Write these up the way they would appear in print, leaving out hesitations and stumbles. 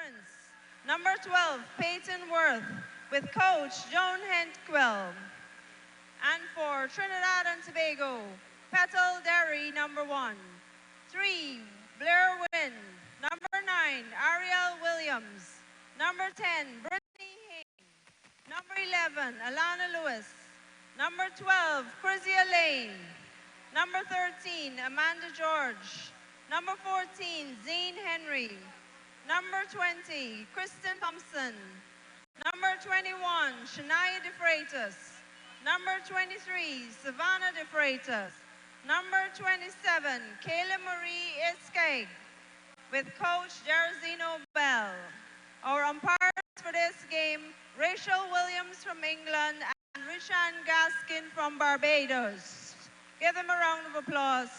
Prince. Number 12, Peyton Worth, with coach Joan Hentquill. And for Trinidad and Tobago, Petal Derry, number 1. 3, Blair Wynn. Number 9, Ariel Williams. Number 10, Brittany Hayne. Number 11, Alana Lewis. Number 12, Chrysia Lane. Number 13, Amanda George. Number 14, Zane Henry. Number 20, Kristen Thompson. Number 21, Shania De Freitas. Number 23, Savannah De Freitas. Number 27, Kayla Marie Iskeg, with coach Jerzino Bell. Our umpires for this game, Rachel Williams from England and Rishan Gaskin from Barbados. Give them a round of applause.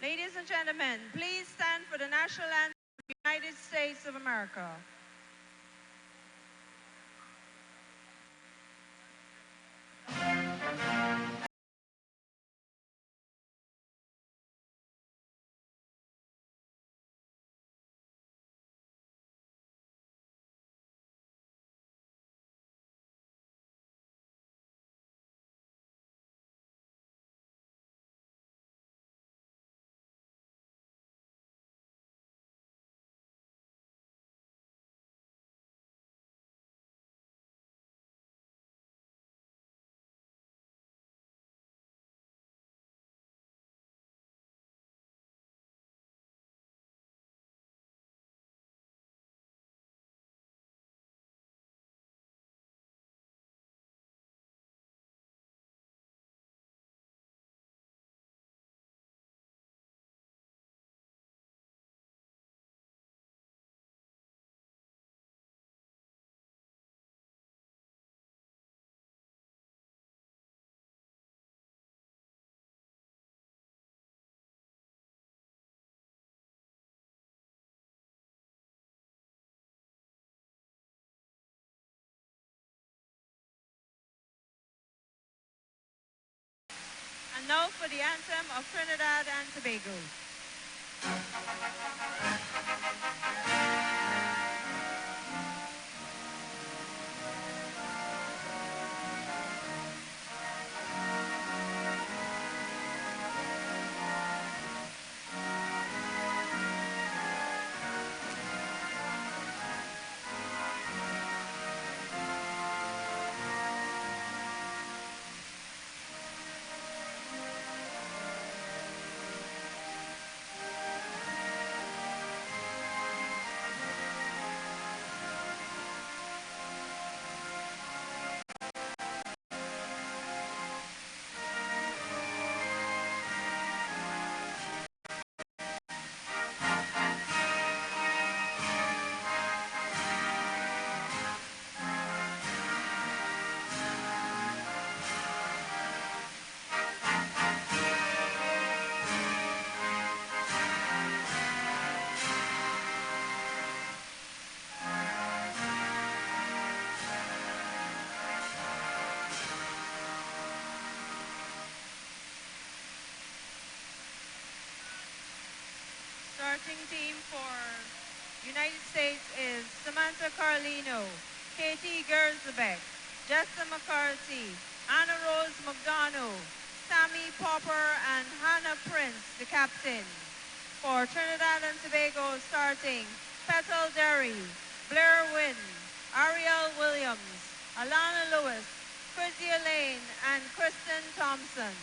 Ladies and gentlemen, please stand for the national anthem of the United States of America. And now for the anthem of Trinidad and Tobago. Starting team for United States is Samantha Carlino, Katie Gersbeck, Jessa McCarthy, Anna Rose McDonough, Sammy Popper, and Hannah Prince, the captain. For Trinidad and Tobago, starting Petal Derry, Blair Wynn, Ariel Williams, Alana Lewis, Chrysia Lane, and Kristen Thompson.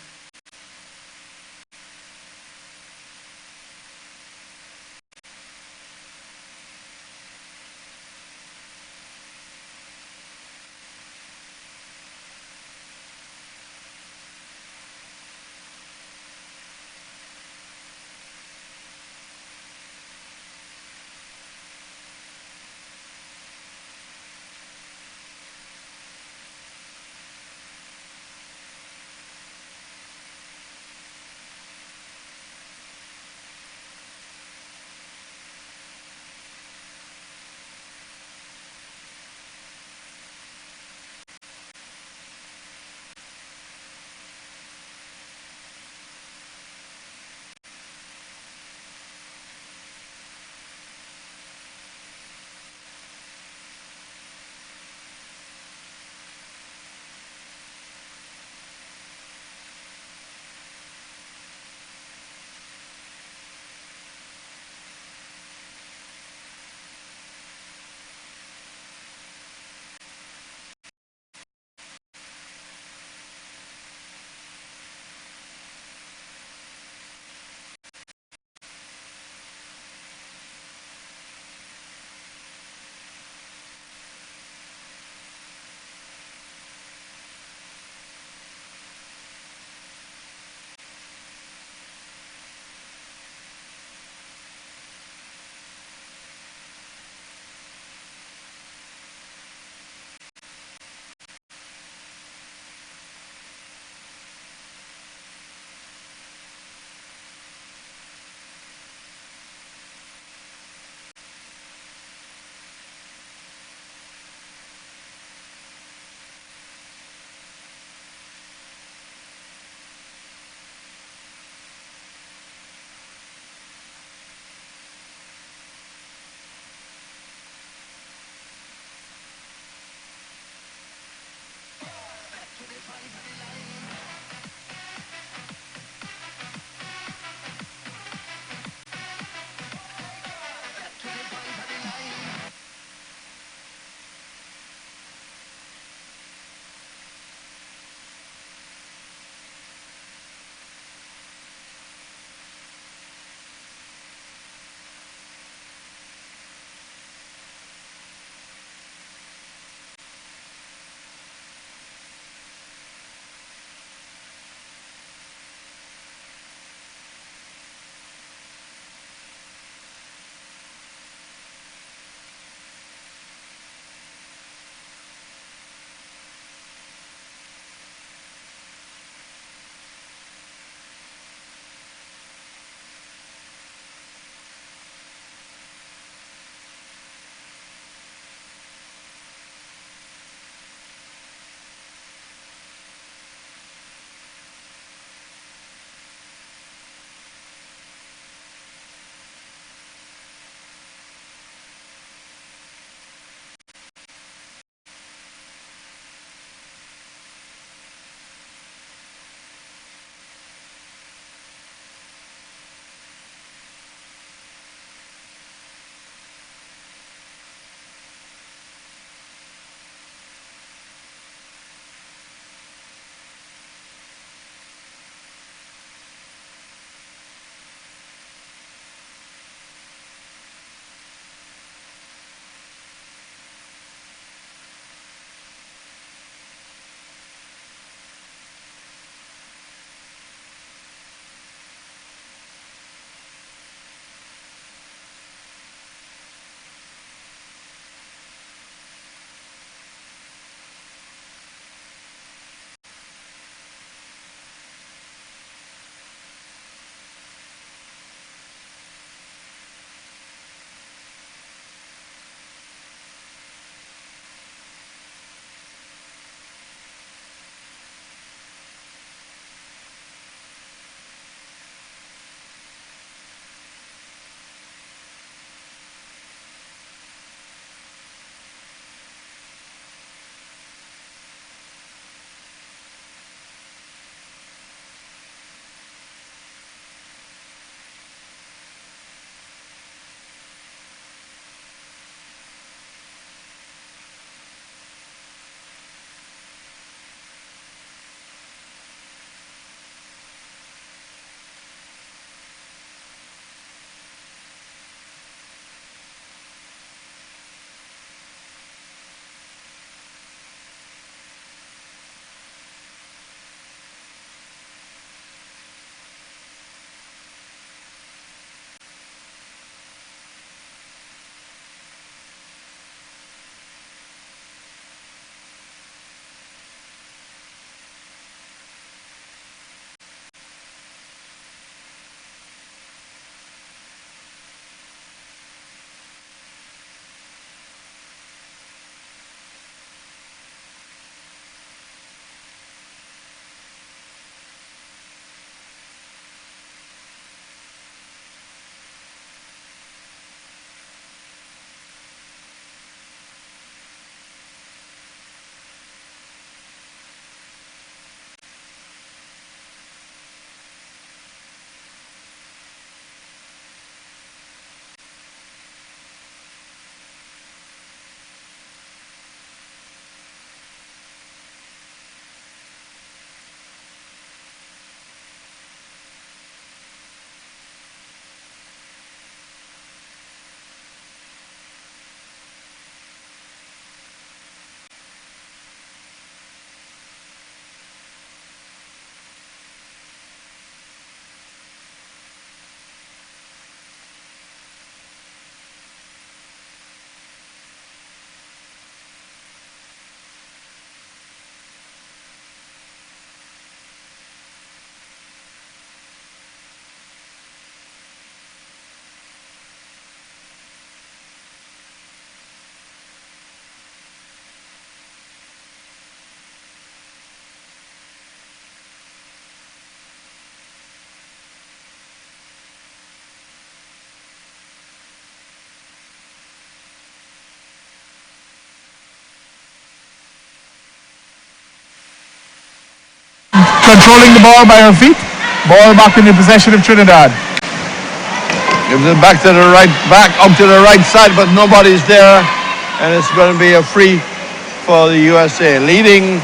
controlling the ball by her feet. Ball back in the possession of Trinidad. Gives it back to the right, back up to the right side, but nobody's there. And it's going to be a free for the USA. Leading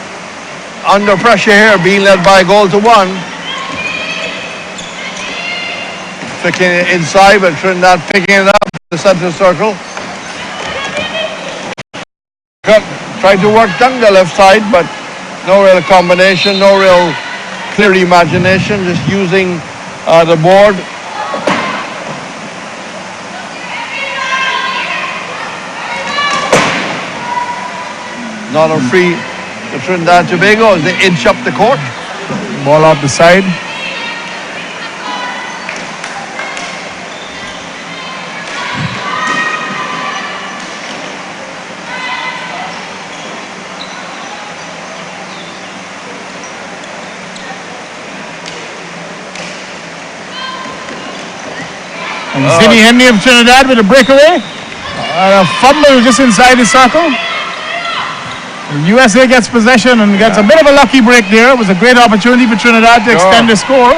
under pressure here, being led by a goal to 1. Flicking it inside, but Trinidad picking it up in the center circle. Tried to work down the left side, but no real combination, no real clear imagination, just using the board. Not a free to Trinidad and Tobago as they inch up the court. Ball off the side. And Zinni Henry of Trinidad with a breakaway. A fumble just inside the circle. The USA gets possession and gets a bit of a lucky break there. It was a great opportunity for Trinidad to extend the score.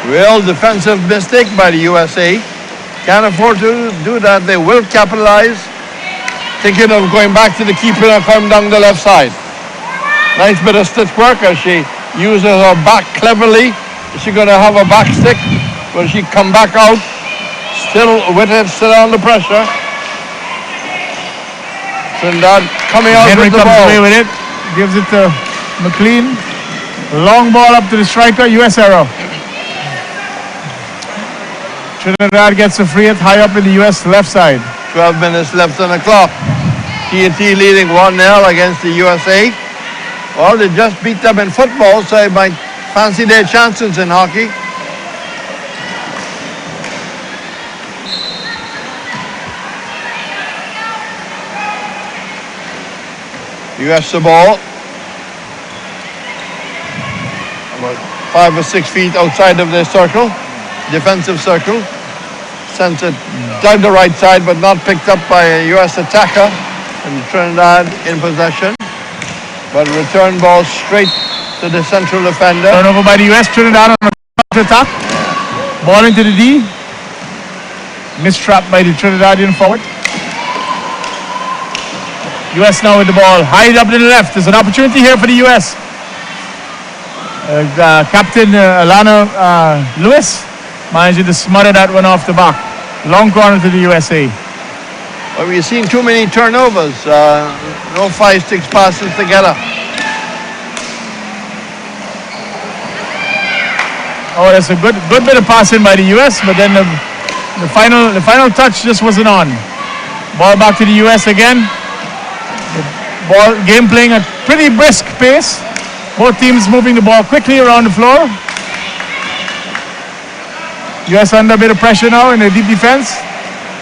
Real defensive mistake by the USA. Can't afford to do that. They will capitalize. Thinking of going back to the keeper and coming down the left side. Nice bit of stitch work as she uses her back cleverly. Is she going to have a back stick? Will she come back out? Still with it, still under pressure. Trinidad coming out Henry with the comes ball. away with it, gives it to McLean. Long ball up to the striker, US arrow. Trinidad gets a free hit high up in the US left side. 12 minutes left on the clock. TNT leading 1-0 against the USA. Well, they just beat them in football, so they might fancy their chances in hockey. US the ball. About 5 or 6 feet outside of their circle. Defensive circle. Sends it down the right side, but not picked up by a US attacker. And Trinidad in possession. But return ball straight to the central defender. Turnover by the US. Trinidad on the attack. Ball into the D. Mistrap by the Trinidadian forward. US now with the ball, high up to the left. There's an opportunity here for the US. Captain Alana Lewis managed to smother that one off the back. Long corner to the USA. Well, we've seen too many turnovers. No 5-6 passes together. Oh, that's a good bit of passing by the US, but then the final touch just wasn't on. Ball back to the US again. Ball game playing at pretty brisk pace. Both teams moving the ball quickly around the floor. US under a bit of pressure now in the deep defense.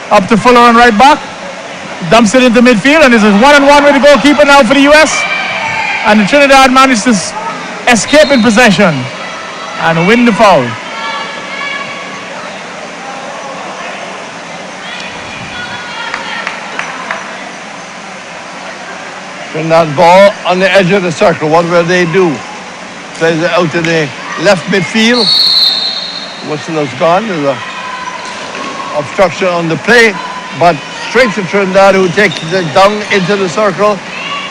Up to Fuller on right back. Dumps it into midfield and there's a 1-on-1 with the goalkeeper now for the US. And the Trinidad managed to escape in possession and win the foul. Trinidad ball on the edge of the circle. What will they do? Plays it out to the left midfield. Whistle has gone. There's a obstruction on the play, but straight to Trinidad, who takes it down into the circle.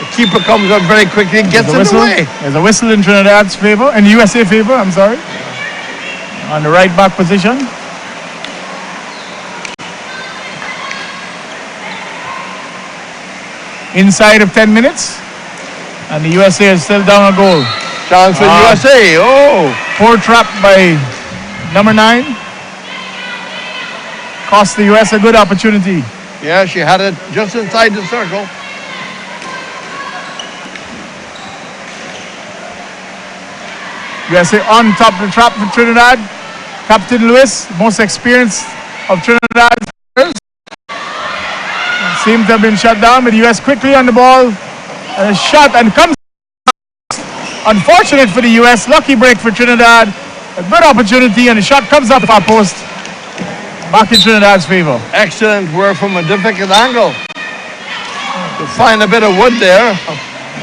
The keeper comes up very quickly, gets in the way. There's a whistle in Trinidad's favor, in USA favor, I'm sorry. On the right back position. Inside of 10 minutes. And the USA is still down a goal. Chance for USA. Oh. Poor trap by number 9. Cost the US a good opportunity. Yeah, she had it just inside the circle. USA on top of the trap for Trinidad. Captain Lewis, most experienced of Trinidad's players. Seemed to have been shut down, but the US quickly on the ball. And a shot and comes. Unfortunate for the US. Lucky break for Trinidad. A good opportunity and the shot comes up our post. Back in Trinidad's favor. Excellent work from a difficult angle. To find a bit of wood there.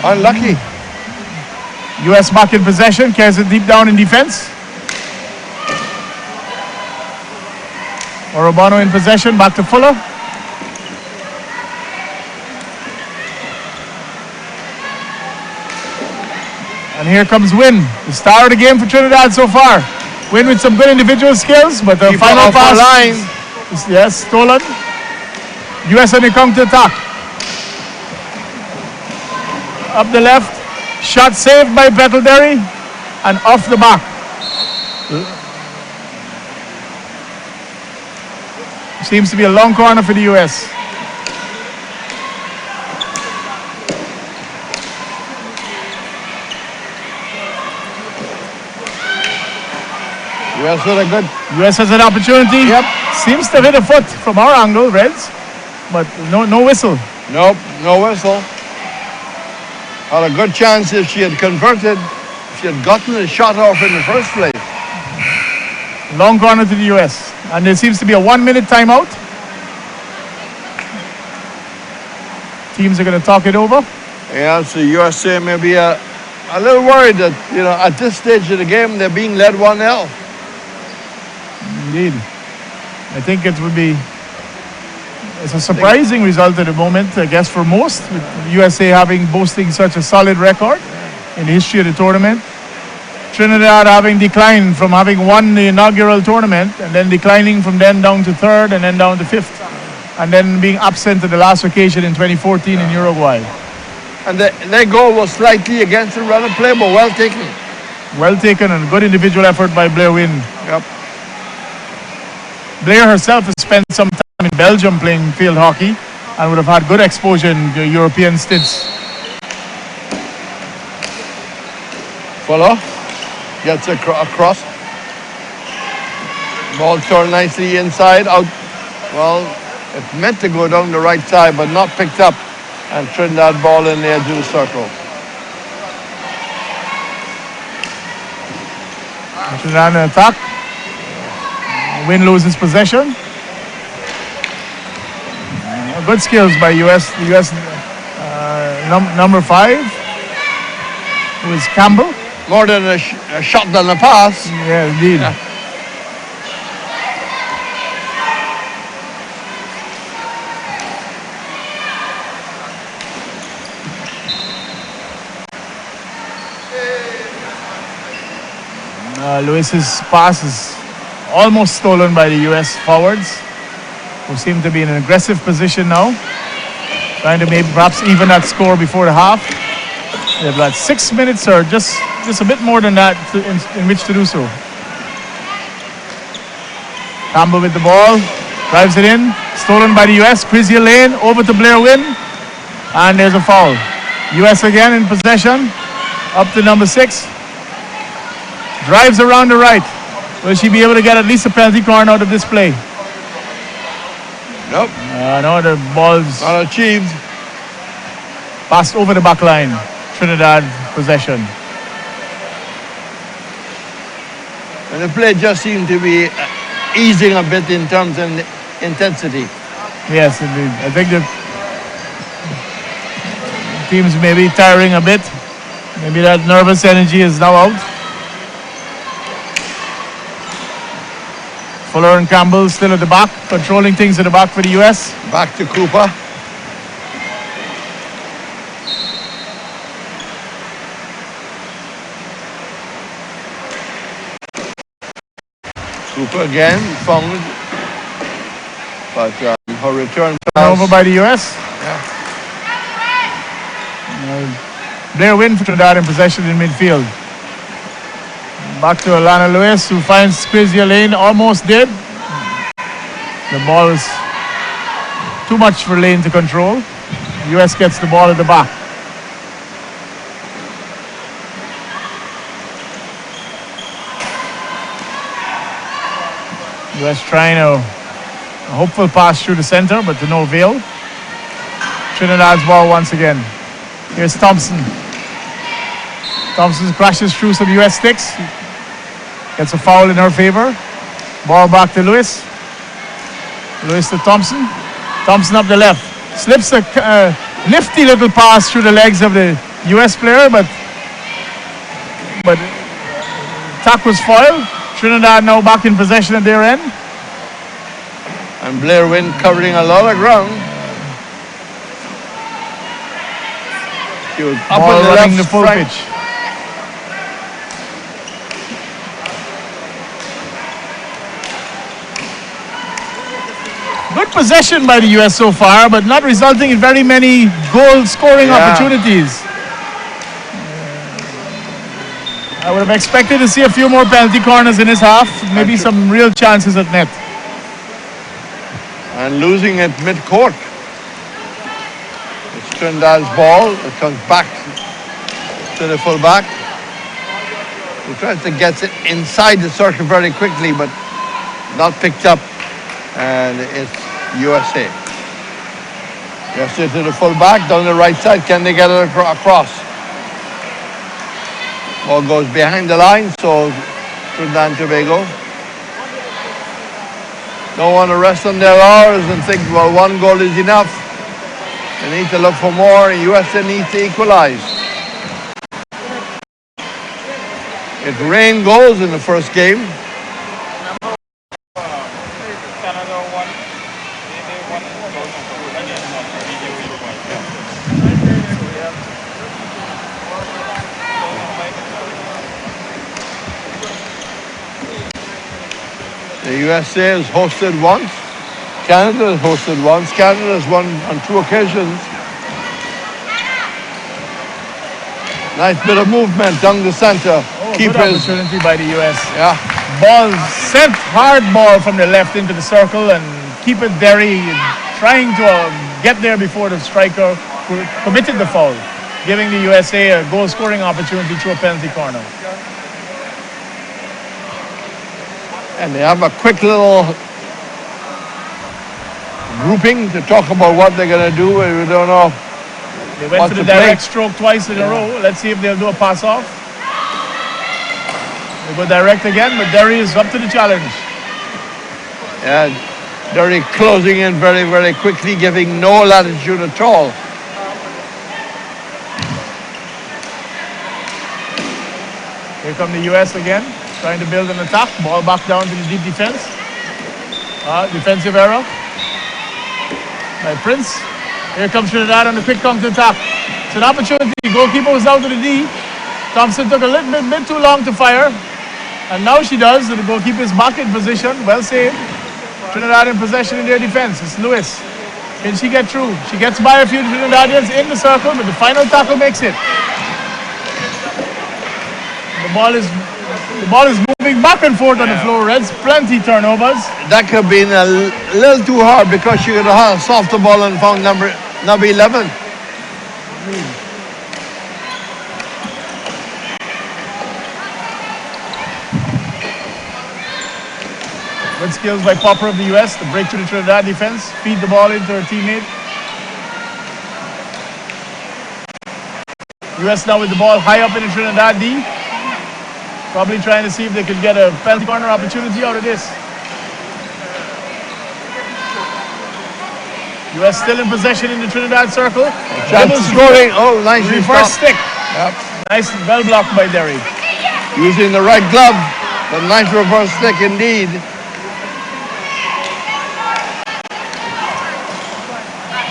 Unlucky. U.S. back in possession, carries it deep down in defense. Orobano in possession, back to Fuller. And here comes Wynn, the star of the game for Trinidad so far. Wynn with some good individual skills, but the final pass line is, yes, stolen. U.S. on the counter attack. Up the left, shot saved by Bettleberry, and off the back. Seems to be a long corner for the U.S. U.S. with a good. U.S. has an opportunity. Yep. Seems to hit a foot from our angle, Reds, but no whistle. Nope, no whistle. Had a good chance if she had converted, if she had gotten the shot off in the first place. Long corner to the U.S. And there seems to be a 1 minute timeout. Teams are going to talk it over. Yeah, so USA may be a little worried that, at this stage of the game, they're being led 1-0. Indeed. I think it would be, it's a surprising result at the moment, I guess, for most, with USA boasting such a solid record in the history of the tournament. Trinidad having declined from having won the inaugural tournament and then declining from then down to third and then down to fifth, and then being absent at the last occasion in 2014 in Uruguay. And their goal was slightly against the run of play, but well taken. Well taken and good individual effort by Blair Wynn. Yep. Blair herself has spent some time in Belgium playing field hockey and would have had good exposure in the European stints. Fuller gets across. Ball turned nicely inside, out. Well, it meant to go down the right side, but not picked up. And Trinidad ball in the edge of the circle. Trinidad in attack. Wynn loses possession. Good skills by US. The US number 5, who is Campbell. More than a shot than a pass. Yeah, indeed. Yeah. Lewis's pass is almost stolen by the US forwards, who seem to be in an aggressive position now, trying to maybe perhaps even that score before the half. They've got 6 minutes or just a bit more than that in which to do so. Campbell with the ball, drives it in, stolen by the US. Chris Lane over to Blair Wynn, and there's a foul. US again in possession, up to number 6. Drives around the right. Will she be able to get at least a penalty corner out of this play? Nope. No, the ball's not achieved. Passed over the back line. Trinidad possession. And the play just seemed to be easing a bit in terms of intensity. Yes, indeed. I think the teams may be tiring a bit. Maybe that nervous energy is now out. Fuller and Campbell still at the back, controlling things at the back for the US. Back to Cooper. Cooper again, found. But her return pass. Over by the US. Yeah. Blair Wynn for Trinidad in possession in midfield. Back to Alana Lewis, who finds Chris Lane, almost did. The ball is too much for Lane to control. US gets the ball at the back. US trying a hopeful pass through the center, but to no avail. Trinidad's ball once again. Here's Thompson. Thompson crashes through some US sticks. Gets a foul in her favor. Ball back to Lewis. Lewis to Thompson. Thompson up the left. Slips a nifty little pass through the legs of the US player, but but attack was foiled. Trinidad now back in possession at their end. And Blair Wynn covering a lot of ground. She was up Ball on the running left the full flank. pitch. Good possession by the US so far, but not resulting in very many goal-scoring opportunities. I would have expected to see a few more penalty corners in his half, maybe some real chances at net. And losing it mid-court. It's Trinidad's ball. It comes back to the full-back. He tries to get it inside the circle very quickly, but not picked up. And it's USA. USA to the full-back, down the right side. Can they get it across? Ball goes behind the line, so Trinidad and Tobago don't want to rest on their hours and think, well, one goal is enough. They need to look for more. USA needs to equalize. It rained goals in the first game. The USA has hosted once. Canada has hosted once. Canada has won on 2 occasions. Nice bit of movement down the center. Good opportunity by the US. Yeah. Ball sent, hard ball from the left into the circle, and keeper Derry trying to get there before the striker committed the foul, giving the USA a goal-scoring opportunity through a penalty corner. And they have a quick little grouping to talk about what they're going to do. We don't know. They went for the direct stroke twice in a row. Let's see if they'll do a pass off. They go direct again, but Derry is up to the challenge. Yeah, Derry closing in very, very quickly, giving no latitude at all. Here come the US again, trying to build an attack. Ball back down to the deep defense. Defensive error by Prince. Here comes Trinidad on the quick counter attack. It's an opportunity. Goalkeeper was out to the D. Thompson took a little bit too long to fire. And now she does. The goalkeeper is back in position. Well saved. Trinidad in possession in their defense. It's Lewis. Can she get through? She gets by a few Trinidadians in the circle, but the final tackle makes it. The ball is moving back and forth on the floor. Reds, plenty turnovers. That could have been a little too hard because she could have soft the ball and found number 11. Good skills by Popper of the US to break through the Trinidad defense, feed the ball into her teammate. US now with the ball high up in the Trinidad D. Probably trying to see if they could get a penalty corner opportunity out of this. US still in possession in the Trinidad circle. Chance scoring. Oh, nice reverse stick. Yep. Nice, well blocked by Derry. Using the right glove, but nice reverse stick indeed.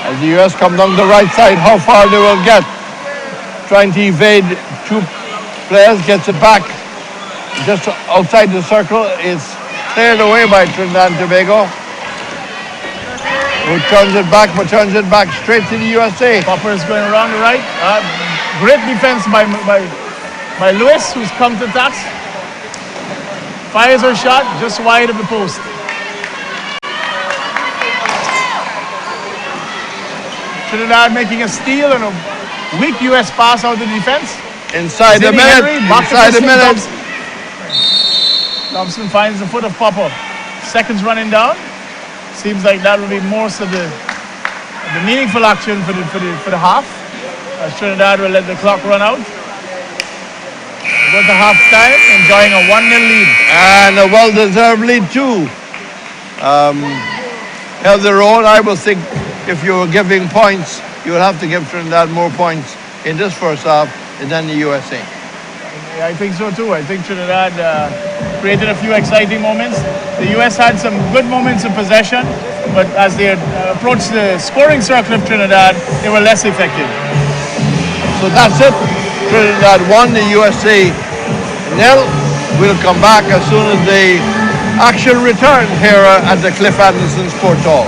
As the US come down the right side, how far they will get. Trying to evade 2 players, gets it back. Just outside the circle, it's cleared away by Trinidad and Tobago, who turns it back, but turns it back straight to the USA. Popper is going around the right. Great defense by Lewis, who's come to attacks. Fires her shot just wide of the post. Trinidad making a steal and a weak US pass out of the defense. Inside the minute. Inside the minute. Thompson finds the foot of Popper. Seconds running down. Seems like that will be most of the meaningful action for the half. As Trinidad will let the clock run out. Go to half time, enjoying a 1-0 lead. And a well-deserved lead too. Held their own. I will think if you were giving points, you would have to give Trinidad more points in this first half than the USA. Yeah, I think so too. I think Trinidad created a few exciting moments. The U.S. had some good moments of possession, but as they approached the scoring circle of Trinidad, they were less effective. So that's it. Trinidad won, the USA nil. We'll come back as soon as the action returns here at the Cliff Anderson Sports Hall.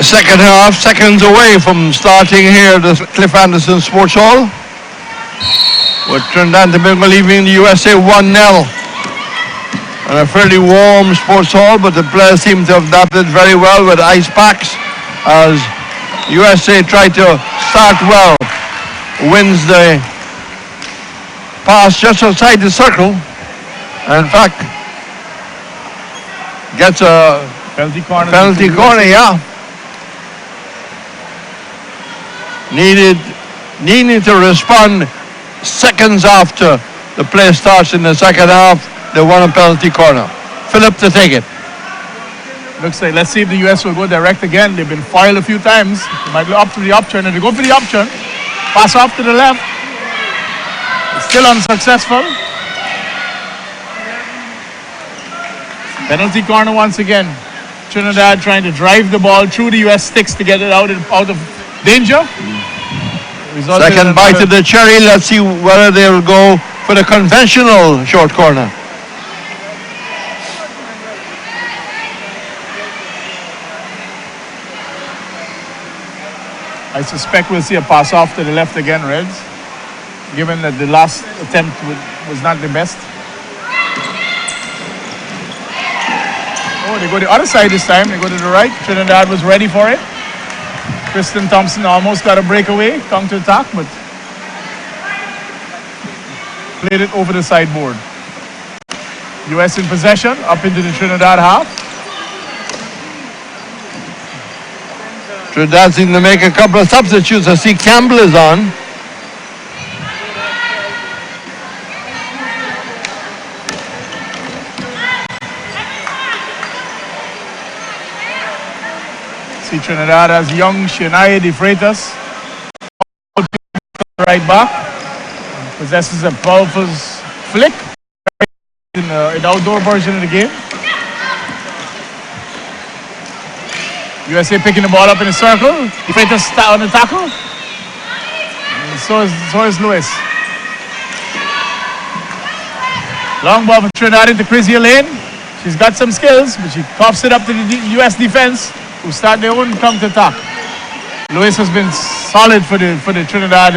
second half, seconds away from starting here at the Cliff Anderson Sports Hall, with Trinidad and Tobago leaving the USA 1-0. And a fairly warm sports hall, but the players seem to have adapted very well with ice packs as USA tried to start well. Wins the pass just outside the circle, and in fact gets a Penalty corner. penalty corner, yeah. Needing to respond seconds after the play starts in the second half. They won a penalty corner. Philip to take it. Looks like, let's see if the US will go direct again. They've been foiled a few times. They might go up for the upturn, and they go for the upturn. Pass off to the left. It's still unsuccessful. Penalty corner once again. Trinidad trying to drive the ball through the US sticks to get it out of danger. Second bite of the cherry. Let's see whether they will go for the conventional short corner. I suspect we'll see a pass off to the left again, Reds, given that the last attempt was not the best. Oh, they go the other side this time. They go to the right. Trinidad was ready for it. Kristen Thompson almost got a breakaway, counter-attack, but played it over the sideboard. US in possession, up into the Trinidad half. Trinidad seems to make a couple of substitutes. I see Campbell is on. See Trinidad has young Shania De Freitas, right back. Possesses a powerful flick in the outdoor version of the game. USA picking the ball up in a circle. De Freitas on the tackle. And so is Lewis. Long ball for Trinidad into Chrissy Lane. She's got some skills, but she coughs it up to the US defense, who start their own counter attack. Lewis has been solid for the Trinidad